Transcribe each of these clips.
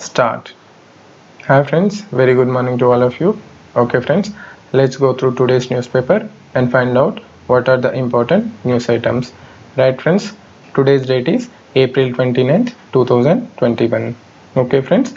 Start. Hi friends, very good morning to all of you. Okay friends, let's go through today's newspaper and find out what are the important news items. Right friends, today's date is April 29th, 2021. Okay friends,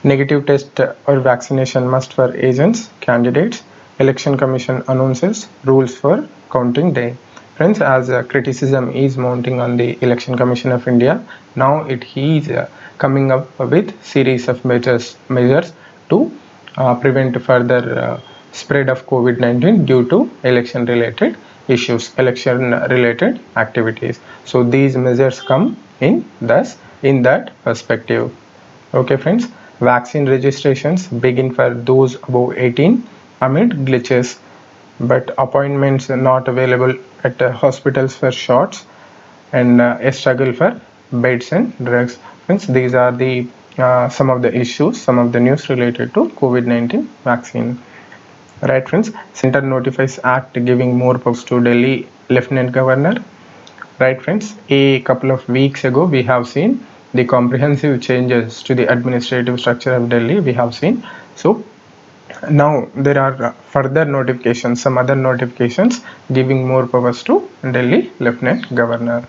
negative test or vaccination must for agents, candidates. Election Commission announces rules for counting day. Friends, as criticism is mounting on the Election Commission of India, now it is coming up with series of measures to prevent further spread of COVID-19 due to election-related issues, election-related activities. So these measures come in that perspective. Okay friends, vaccine registrations begin for those above 18 amid glitches, but appointments are not available at hospitals for shots and a struggle for beds and drugs. Friends, these are the some of the issues, some of the news related to COVID-19 vaccine. Right friends, Center notifies Act giving more powers to Delhi Lieutenant Governor. Right friends, a couple of weeks ago we have seen the comprehensive changes to the administrative structure of Delhi we have seen. So now there are further notifications, some other notifications giving more powers to Delhi Lieutenant Governor.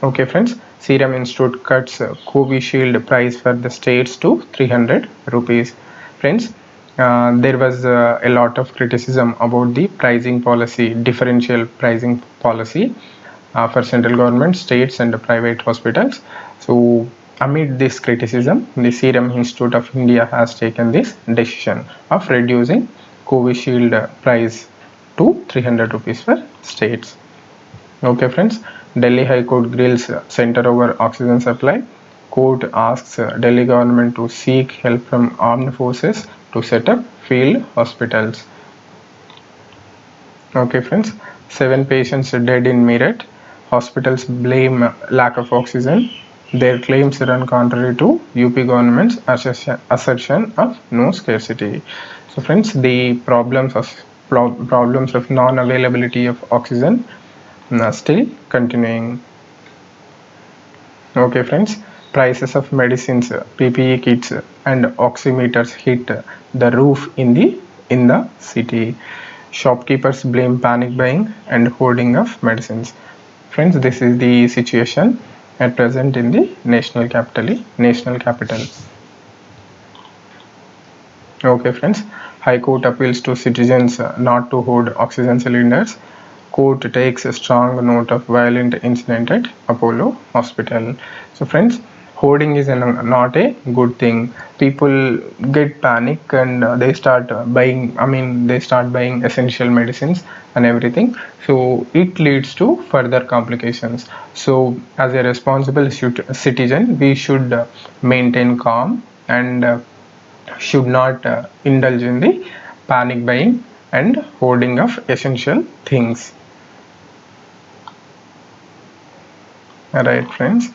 Okay friends, Serum Institute cuts Covishield price for the states to 300 rupees. Friends, there was a lot of criticism about the pricing policy, differential pricing policy for central government, states and private hospitals. So amid this criticism, the Serum Institute of India has taken this decision of reducing Covishield price to 300 rupees for states. Okay friends, Delhi High Court grills center over oxygen supply. Court asks Delhi government to seek help from armed forces to set up field hospitals. Okay friends, 7 patients dead in Meerut. Hospitals blame lack of oxygen. Their claims run contrary to UP government's assertion of no scarcity. So friends, the problems of non-availability of oxygen still continuing. Okay friends, prices of medicines, PPE kits and oximeters hit the roof in the city. Shopkeepers blame panic buying and hoarding of medicines. Friends, this is the situation at present in the national capital. Okay friends, High Court appeals to citizens not to hoard oxygen cylinders. Court takes a strong note of violent incident at Apollo Hospital. So friends, hoarding is not a good thing. People get panic and they start buying essential medicines and everything. So it leads to further complications. So as a responsible citizen, we should maintain calm and should not indulge in the panic buying and hoarding of essential things. Alright friends,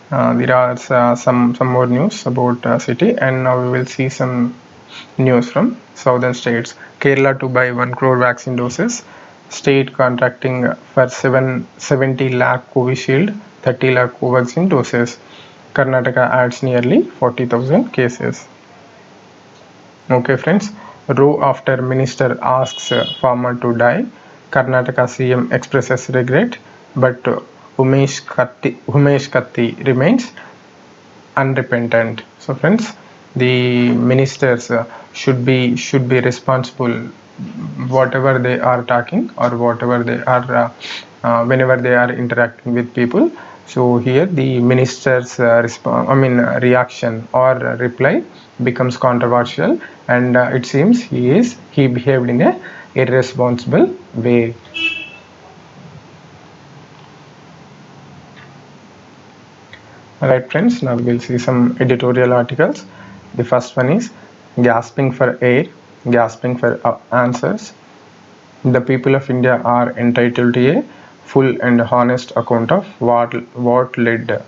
there are some more news about city, and now we will see some news from southern states. Kerala to buy 1 crore vaccine doses. State contracting for 70 lakh Covishield, 30 lakh Covaxin doses. Karnataka adds nearly 40,000 cases. Okay friends, row after minister asks farmer to die. Karnataka CM expresses regret, but Umesh Katti remains unrepentant. So friends, the ministers should be responsible whatever they are talking or whatever they are whenever they are interacting with people. So here the minister's reaction or reply becomes controversial, and it seems he behaved in a irresponsible way. Alright friends, now we will see some editorial articles. The first one is gasping for air, gasping for answers. The people of India are entitled to a full and honest account of what led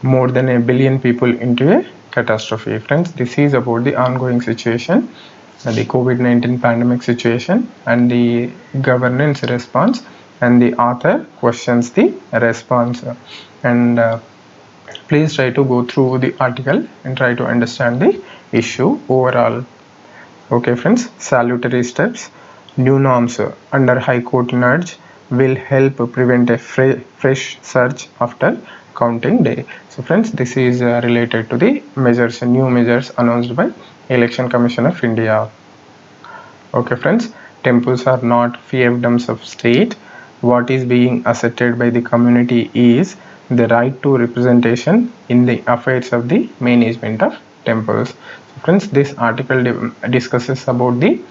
more than a billion people into a catastrophe. Friends, this is about the ongoing situation, the COVID-19 pandemic situation and the governance response, and the author questions the response. And Please try to go through the article and try to understand the issue overall. Okay friends, salutary steps. New norms under High Court nudge will help prevent a fresh surge after counting day. So friends, this is related to the measures, new measures announced by Election Commission of India. Okay friends, temples are not fiefdoms of state. What is being asserted by the community is the right to representation in the affairs of the management of temples. So friends, this article discusses about the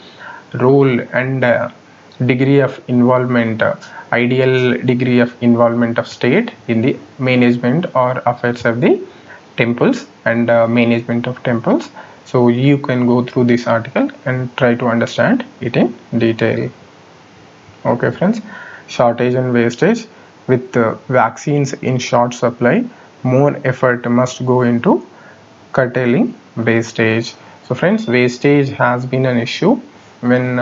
role and degree of involvement, ideal degree of involvement of state in the management or affairs of the temples and management of temples. So you can go through this article and try to understand it in detail. Okay friends, shortage and wastage. With vaccines in short supply, more effort must go into curtailing wastage. So friends, wastage has been an issue when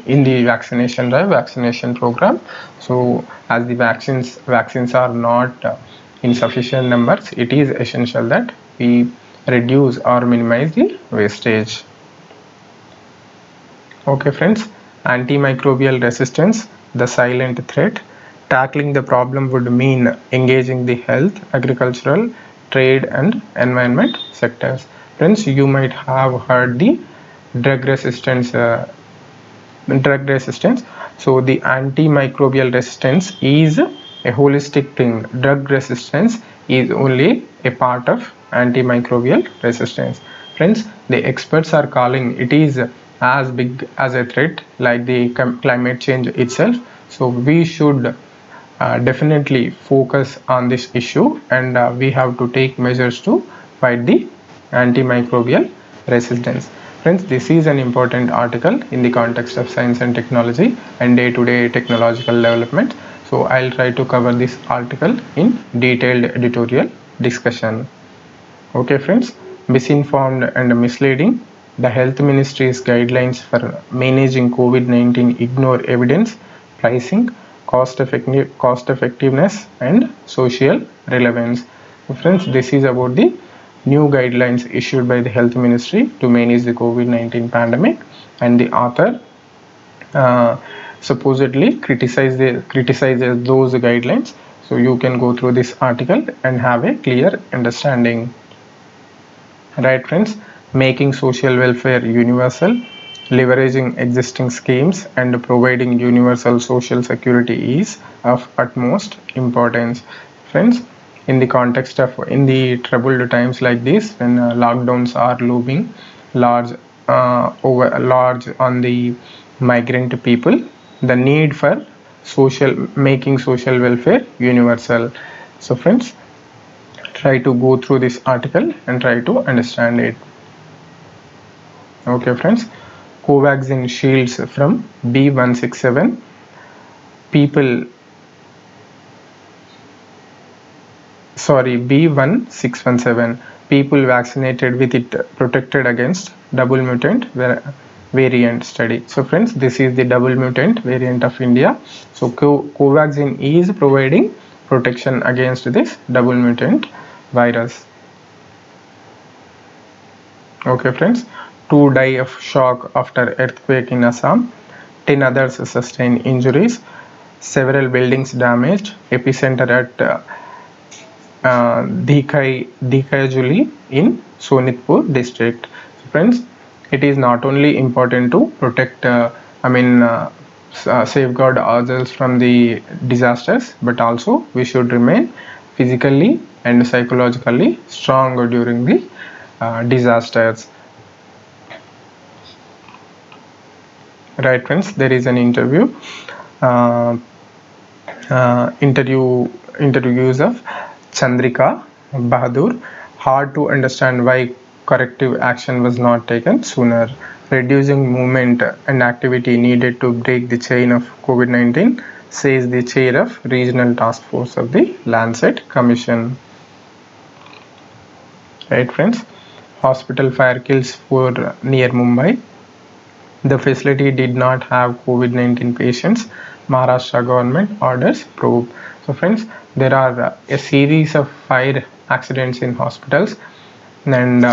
in the vaccination drive, vaccination program. So as the vaccines are not in sufficient numbers, it is essential that we reduce or minimize the wastage. Okay friends, antimicrobial resistance, the silent threat. Tackling the problem would mean engaging the health, agricultural, trade and environment sectors. Friends, you might have heard the drug resistance. So the antimicrobial resistance is a holistic thing. Drug resistance is only a part of antimicrobial resistance. Friends, the experts are calling it is as big as a threat like the climate change itself. So we should definitely focus on this issue, and we have to take measures to fight the antimicrobial resistance. Friends, this is an important article in the context of science and technology and day-to-day technological development. So I'll try to cover this article in detailed editorial discussion. Okay friends, misinformed and misleading. The Health Ministry's guidelines for managing COVID-19 ignore evidence, pricing, cost effectiveness and social relevance. So friends, this is about the new guidelines issued by the Health Ministry to manage the COVID-19 pandemic, and the author supposedly criticizes those guidelines. So you can go through this article and have a clear understanding. Right friends, making social welfare universal, leveraging existing schemes and providing universal social security is of utmost importance. Friends, in the context of in the troubled times like this, when lockdowns are looming large large on the migrant people, the need for making social welfare universal. So friends, try to go through this article and try to understand it. Okay friends, Covaxin shields from B167 people, B1617 people vaccinated with it protected against double mutant variant study. So friends, this is the double mutant variant of India. So Covaxin is providing protection against this double mutant virus. Okay friends, 2 die of shock after earthquake in Assam, 10 others sustain injuries, several buildings damaged, epicenter at Dhikajuli in Sonitpur district. So friends, it is not only important to protect safeguard ourselves from the disasters, but also we should remain physically and psychologically strong during the disasters. Right friends, there is an interviews of Chandrika Bahadur. Hard to understand why corrective action was not taken sooner. Reducing movement and activity needed to break the chain of COVID-19, says the chair of regional task force of the Lancet Commission. Right friends, hospital fire kills 4 near Mumbai. The facility did not have COVID-19 patients. Maharashtra government orders probe. So friends, there are a series of fire accidents in hospitals. And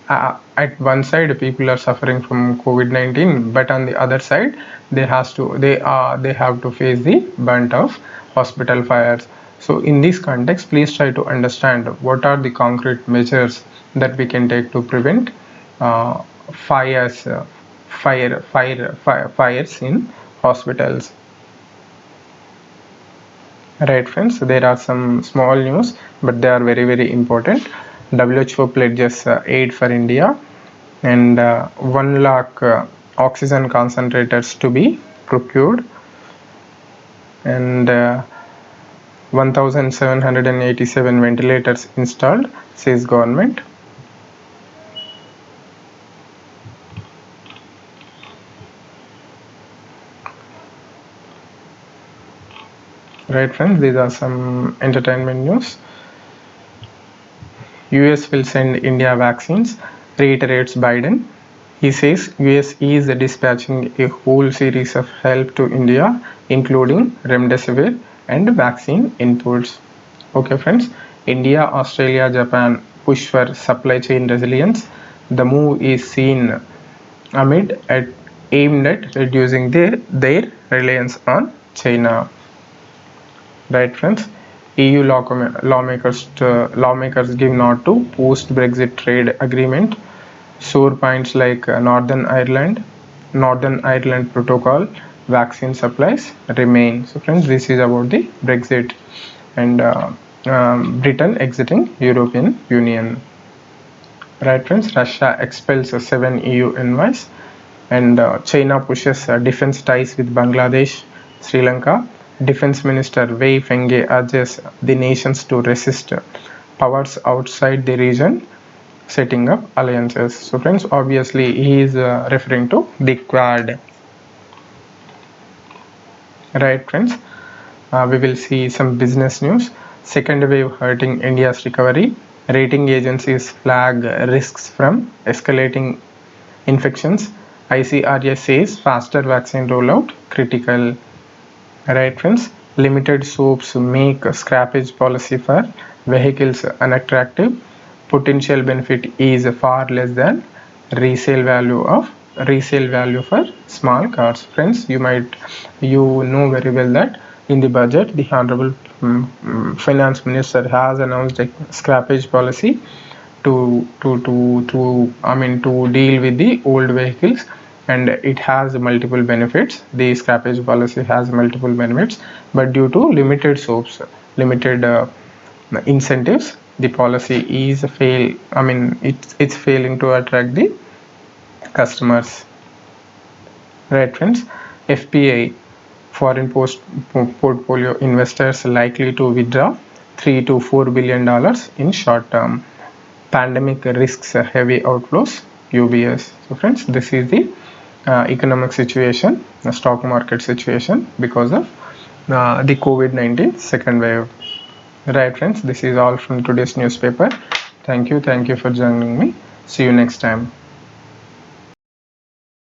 at one side people are suffering from COVID-19, but on the other side they have to face the brunt of hospital fires. So in this context, please try to understand what are the concrete measures that we can take to prevent fires fires in hospitals. Right, friends, there are some small news, but they are very, very important. WHO pledges aid for India, and 1 lakh oxygen concentrators to be procured, and 1787 ventilators installed, says government. Right, friends, these are some entertainment news. US will send India vaccines, reiterates Biden. He says US is dispatching a whole series of help to India, including remdesivir and vaccine inputs. Okay, friends, India, Australia, Japan push for supply chain resilience. The move is seen aimed at reducing their reliance on China. Right, friends, EU lawmakers give nod to post-Brexit trade agreement. Sore points like Northern Ireland Protocol, vaccine supplies remain. So friends, this is about the Brexit and Britain exiting European Union. Right, friends, Russia expels 7 EU envoys, and China pushes defense ties with Bangladesh, Sri Lanka. Defense Minister Wei Fenghe urges the nations to resist powers outside the region setting up alliances. So friends, obviously he is referring to the Quad. Right, friends, we will see some business news. Second wave hurting India's recovery. Rating agencies flag risks from escalating infections. ICRA says faster vaccine rollout critical. Right, friends, limited soaps make scrappage policy for vehicles unattractive. Potential benefit is far less than resale value for small cars. Friends, you know very well that in the budget the honorable finance minister has announced a scrappage policy to deal with the old vehicles, and it has multiple benefits. The scrappage policy has multiple benefits, but due to limited incentives, the policy is it's failing to attract the customers. Right, friends, FPI, foreign portfolio investors likely to withdraw $3 to $4 billion in short term. Pandemic risks heavy outflows, UBS. So friends, this is the economic situation, the stock market situation because of the COVID-19 second wave. Right, friends, this is all from today's newspaper. Thank you for joining me. See you next time.